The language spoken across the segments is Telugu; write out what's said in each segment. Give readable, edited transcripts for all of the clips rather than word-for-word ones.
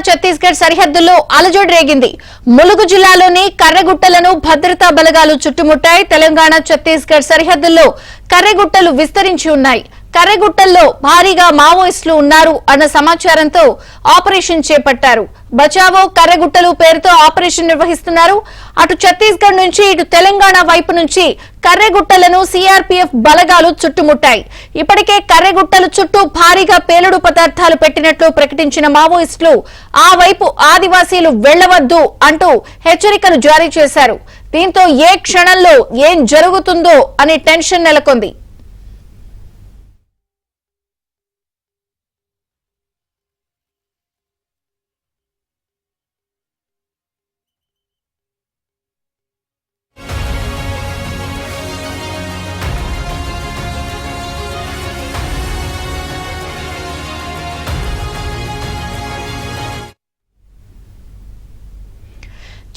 ఛత్తీస్గఢ్ సరిహద్దుల్లో అలజడి రేగింది. ములుగు జిల్లాలోని కర్రెగుట్టలను భద్రతా బలగాలు చుట్టుముట్టాయి. తెలంగాణ ఛత్తీస్గఢ్ సరిహద్దుల్లో కర్రెగుట్టలు విస్తరించి ఉన్నాయి. కర్రెగుట్టల్లో భారీగా మావోయిస్టులు ఉన్నారు అన్న సమాచారంతో ఆపరేషన్ చేపట్టారు. బచావో కర్రెగుట్టలు పేరుతో ఆపరేషన్ నిర్వహిస్తున్నారు. అటు ఛత్తీస్గఢ్ నుంచి ఇటు తెలంగాణ వైపు నుంచి కర్రెగుట్టలను సిఆర్పీఎఫ్ బలగాలు చుట్టుముట్టాయి. ఇప్పటికే కర్రెగుట్టల చుట్టూ భారీగా పేలుడు పదార్థాలు పెట్టినట్లు ప్రకటించిన మావోయిస్టులు ఆ వైపు ఆదివాసీలు వెళ్లవద్దు అంటూ హెచ్చరికలు జారీ చేశారు. దీంతో ఏ క్షణంలో ఏం జరుగుతుందో అనే టెన్షన్ నెలకొంది.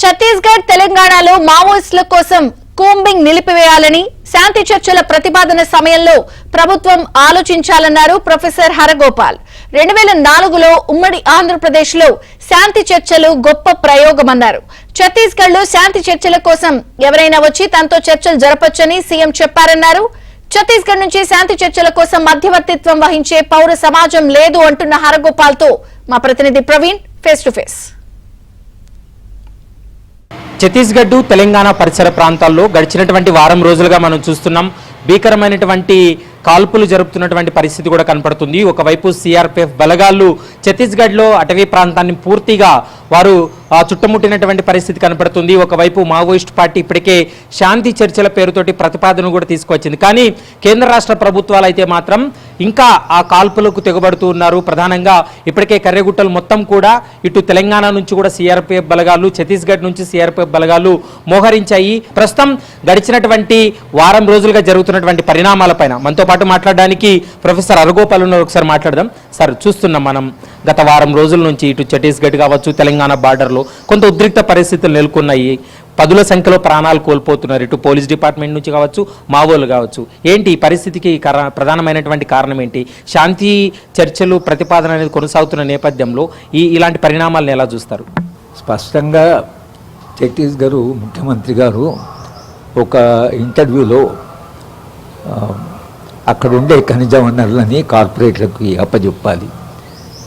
ఛత్తీస్గఢ్ తెలంగాణలో మావోయిస్టుల కోసం కూంబింగ్ నిలిపివేయాలని శాంతి చర్చల ప్రతిపాదన సమయంలో ప్రభుత్వం ఆలోచించాలన్నారు ప్రొఫెసర్ హరగోపాల్. 2004లో ఉమ్మడి ఆంధ్రప్రదేశ్ లో శాంతి చర్చలు గొప్ప ప్రయోగమన్నారు. ఛత్తీస్గఢ్ లో శాంతి చర్చల కోసం ఎవరైనా వచ్చి తనతో చర్చలు జరపొచ్చని సీఎం చెప్పారన్నారు. ఛత్తీస్గఢ్ నుంచి శాంతి చర్చల కోసం మధ్యవర్తిత్వం వహించే పౌర సమాజం లేదు అంటున్న హరగోపాల్ తో మా ప్రతినిధి Praveen face to face. Chhattisgarh Telangana పరిసర ప్రాంతాల్లో గడిచినటువంటి వారం రోజులుగా మనం చూస్తున్నాం. భీకరమైనటువంటి కాల్పులు జరుపుతున్నటువంటి పరిస్థితి కూడా కనపడుతుంది. ఒకవైపు సిఆర్పీఎఫ్ బలగాళ్ళు ఛత్తీస్గఢ్లో అటవీ ప్రాంతాన్ని పూర్తిగా వారు చుట్టుముట్టినటువంటి పరిస్థితి కనపడుతుంది. ఒకవైపు మావోయిస్ట్ పార్టీ ఇప్పటికే శాంతి చర్చల పేరుతోటి ప్రతిపాదన కూడా తీసుకొచ్చింది. కానీ కేంద్ర రాష్ట్ర ప్రభుత్వాలు అయితే మాత్రం ఇంకా ఆ కాల్పులకు తెగబడుతూ ఉన్నారు. ప్రధానంగా ఇప్పటికే కర్రెగుట్టలు మొత్తం కూడా ఇటు తెలంగాణ నుంచి కూడా సిఆర్పీఎఫ్ బలగాలు, ఛత్తీస్గఢ్ నుంచి సిఆర్పీఎఫ్ బలగాలు మోహరించాయి. ప్రస్తుతం గడిచినటువంటి వారం రోజులుగా జరుగుతున్నటువంటి పరిణామాలపైన మనతో పాటు మాట్లాడడానికి ప్రొఫెసర్ హరగోపాల్ ఉన్నారు. ఒకసారి మాట్లాడదాం. సార్, చూస్తున్నాం మనం గత వారం రోజుల నుంచి ఇటు ఛత్తీస్గఢ్ కావచ్చు, తెలంగాణ బార్డర్లో కొంత ఉద్రిక్త పరిస్థితులు నెలకొన్నాయి. పదుల సంఖ్యలో ప్రాణాలు కోల్పోతున్నారు. ఇటు పోలీస్ డిపార్ట్మెంట్ నుంచి కావచ్చు, మావోలు కావచ్చు. ఏంటి ఈ పరిస్థితికి ప్రధానమైనటువంటి కారణం ఏంటి? శాంతి చర్చలు ప్రతిపాదన అనేది కొనసాగుతున్న నేపథ్యంలో ఇలాంటి పరిణామాలను ఎలా చూస్తారు? స్పష్టంగా ఛత్తీస్గఢ్ ముఖ్యమంత్రి గారు ఒక ఇంటర్వ్యూలో అక్కడ ఉండే ఖనిజ వనరులని కార్పొరేట్లకి అప్పజెప్పాలి,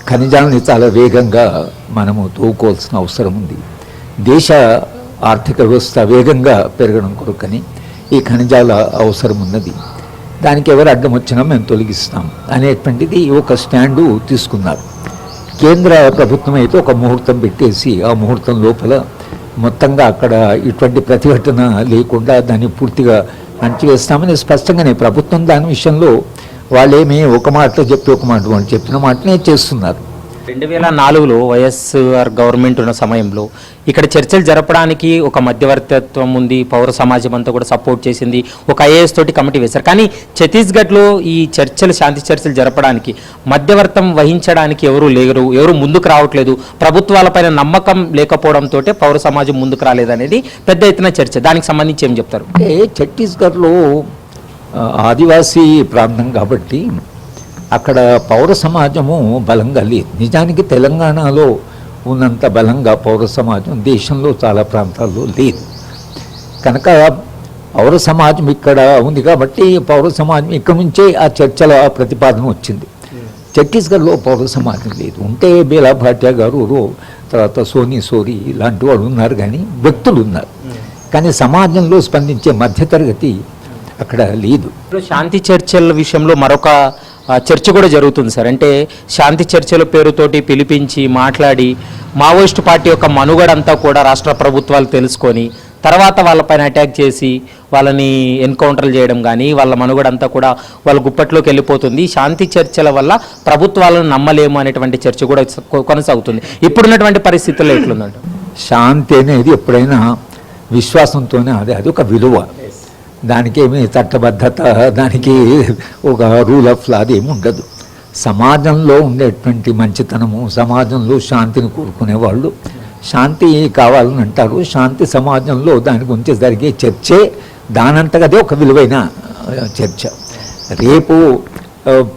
ఖనిజాలని చాలా వేగంగా మనము తవ్వుకోవాల్సిన అవసరం ఉంది, దేశ ఆర్థిక వ్యవస్థ వేగంగా పెరగడం కొరకని ఈ ఖనిజాల అవసరం ఉన్నది, దానికి ఎవరు అడ్డం వచ్చినా మేము తొలగిస్తాం అనేటువంటిది ఒక స్టాండు తీసుకున్నారు. కేంద్ర ప్రభుత్వం అయితే ఒక ముహూర్తం పెట్టేసి ఆ ముహూర్తం లోపల మొత్తంగా అక్కడ ఇటువంటి ప్రతిఘటన లేకుండా దాన్ని పూర్తిగా అణచివేస్తామని స్పష్టంగానే ప్రభుత్వం దాని విషయంలో వాళ్ళేమీ ఒక మాటలో చెప్పి ఒక మాట వాళ్ళు చెప్పిన మాటనే చేస్తున్నారు. 2004లో వైఎస్ఆర్ గవర్నమెంట్ ఉన్న సమయంలో ఇక్కడ చర్చలు జరపడానికి ఒక మధ్యవర్తిత్వం ఉంది, పౌర సమాజం అంతా కూడా సపోర్ట్ చేసింది, ఒక ఐఏఎస్ తోటి కమిటీ వేశారు. కానీ ఛత్తీస్గఢ్లో ఈ చర్చలు, శాంతి చర్చలు జరపడానికి మధ్యవర్తం వహించడానికి ఎవరు లేరు, ఎవరు ముందుకు రావట్లేదు. ప్రభుత్వాలపైన నమ్మకం లేకపోవడంతో పౌర సమాజం ముందుకు రాలేదనేది పెద్ద ఎత్తున చర్చ. దానికి సంబంధించి ఏం చెప్తారు? ఛత్తీస్గఢ్లో ఆదివాసీ ప్రాంతం కాబట్టి అక్కడ పౌర సమాజము బలంగా లేదు. నిజానికి తెలంగాణలో ఉన్నంత బలంగా పౌర సమాజం దేశంలో చాలా ప్రాంతాల్లో లేదు. కనుక పౌర సమాజం ఇక్కడ ఉంది కాబట్టి పౌర సమాజం ఇక్కడ నుంచే ఆ చర్చల ప్రతిపాదన వచ్చింది. ఛత్తీస్గఢ్లో పౌర సమాజం లేదు. ఉంటే బేలా భాటియా గారు, తర్వాత సోనీ సోరీ ఇలాంటి వాళ్ళు ఉన్నారు, కానీ వ్యక్తులు ఉన్నారు. కానీ సమాజంలో స్పందించే మధ్యతరగతి అక్కడ లేదు. శాంతి చర్చల విషయంలో మరొక చర్చ కూడా జరుగుతుంది సార్. అంటే శాంతి చర్చల పేరుతోటి పిలిపించి మాట్లాడి మావోయిస్టు పార్టీ యొక్క మనుగడంతా కూడా రాష్ట్ర ప్రభుత్వాలు తెలుసుకొని తర్వాత వాళ్ళపైన అటాక్ చేసి వాళ్ళని ఎన్కౌంటర్లు చేయడం కానీ వాళ్ళ మనుగడంతా కూడా వాళ్ళ గుప్పట్లోకి వెళ్ళిపోతుంది. శాంతి చర్చల వల్ల ప్రభుత్వాలను నమ్మలేము అనేటువంటి చర్చ కూడా కొనసాగుతుంది. ఇప్పుడున్నటువంటి పరిస్థితుల్లో ఎట్లుందంట? శాంతి అనేది ఎప్పుడైనా విశ్వాసంతోనే అది ఒక విలువ. దానికేమీ చట్టబద్ధత, దానికి ఒక రూల్ ఆఫ్ లా ఏమి ఉండదు. సమాజంలో ఉండేటువంటి మంచితనము, సమాజంలో శాంతిని కోరుకునే వాళ్ళు శాంతి కావాలని అంటారు. శాంతి సమాజంలో దాని గురించి జరిగే చర్చే దానంతగదే ఒక విలువైన చర్చ. రేపు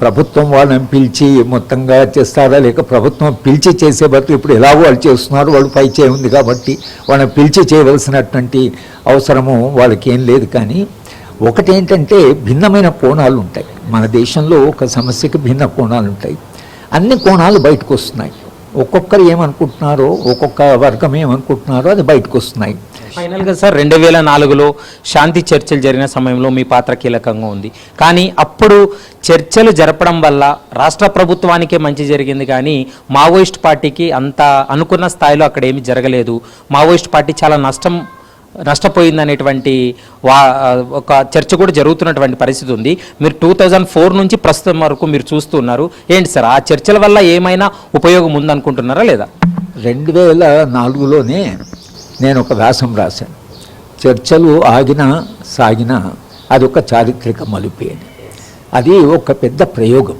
ప్రభుత్వం వాళ్ళని పిలిచి మొత్తంగా చేస్తారా, లేక ప్రభుత్వం పిలిచి చేసే బదులు ఇప్పుడు ఎలాగో వాళ్ళు చేస్తున్నారు, వాళ్ళు పై చేయి ఉంది కాబట్టి వాళ్ళని పిలిచి చేయవలసినటువంటి అవసరము వాళ్ళకి ఏం లేదు. కానీ ఒకటి ఏంటంటే భిన్నమైన కోణాలు ఉంటాయి. మన దేశంలో ఒక సమస్యకి భిన్న కోణాలు ఉంటాయి. అన్ని కోణాలు బయటకు వస్తున్నాయి. ఒక్కొక్కరు ఏమనుకుంటున్నారో, ఒక్కొక్క వర్గం ఏమనుకుంటున్నారో అది బయటకు వస్తున్నాయి. ఫైనల్గా సార్ 2004లో శాంతి చర్చలు జరిగిన సమయంలో మీ పాత్ర కీలకంగా ఉంది. కానీ అప్పుడు చర్చలు జరపడం వల్ల రాష్ట్ర ప్రభుత్వానికే మంచి జరిగింది, కానీ మావోయిస్ట్ పార్టీకి అంత అనుకున్న స్థాయిలో అక్కడ ఏమీ జరగలేదు. మావోయిస్ట్ పార్టీ చాలా నష్టపోయిందనేటువంటి ఒక చర్చ కూడా జరుగుతున్నటువంటి పరిస్థితి ఉంది. మీరు 2004 నుంచి ప్రస్తుతం వరకు మీరు చూస్తున్నారు. ఏంటి సార్, ఆ చర్చల వల్ల ఏమైనా ఉపయోగం ఉందనుకుంటున్నారా లేదా? 2004లోనే నేను ఒక వ్యాసం రాశాను. చర్చలు ఆగినా సాగినా అది ఒక చారిత్రక మలుపే అని. అది ఒక పెద్ద ప్రయోగం.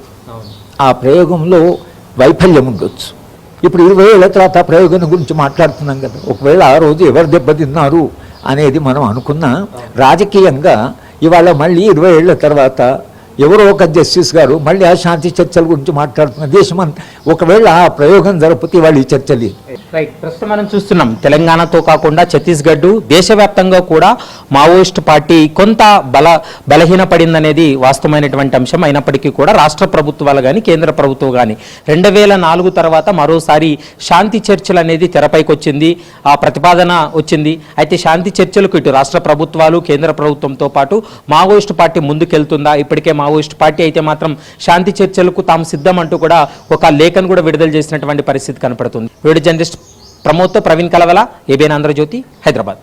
ఆ ప్రయోగంలో వైఫల్యం ఉండొచ్చు. ఇప్పుడు 20 ఏళ్ల తర్వాత ఆ ప్రయోగం గురించి మాట్లాడుతున్నాం కదా. ఒకవేళ ఆ రోజు ఎవరు దెబ్బతిన్నారు అనేది మనం అనుకున్నా, రాజకీయంగా ఇవాళ మళ్ళీ 20 ఏళ్ల తర్వాత ఎవరో ఒక జస్టిస్ గారు మళ్ళీ ఆ శాంతి చర్చల గురించి మాట్లాడుతున్న దేశం ఒకవేళ ఆ ప్రయోగం జరిపితే వాళ్ళు ఈ చర్చలు. రైట్, ప్రస్తుతం మనం చూస్తున్నాం తెలంగాణతో కాకుండా ఛత్తీస్గఢ్ దేశవ్యాప్తంగా కూడా మావోయిస్ట్ పార్టీ కొంత బలహీనపడిందనేది వాస్తవమైనటువంటి అంశం. అయినప్పటికీ కూడా రాష్ట్ర ప్రభుత్వాలు కానీ కేంద్ర ప్రభుత్వం కానీ 2004 తర్వాత మరోసారి శాంతి చర్చలు అనేది తెరపైకి వచ్చింది, ఆ ప్రతిపాదన వచ్చింది. అయితే శాంతి చర్చలకు ఇటు రాష్ట్ర ప్రభుత్వాలు కేంద్ర ప్రభుత్వంతో పాటు మావోయిస్ట్ పార్టీ ముందుకెళ్తుందా? ఇప్పటికే మావోయిస్ట్ పార్టీ అయితే మాత్రం శాంతి చర్చలకు తాము సిద్ధం అంటూ కూడా ఒక లేఖను కూడా విడుదల చేసినటువంటి పరిస్థితి కనపడుతుంది. వీడియో జర్నలిస్ట్ ప్రమోద్తో ప్రవీణ్ కలవల, ఏబిఎన్ ఆంధ్రజ్యోతి, హైదరాబాద్.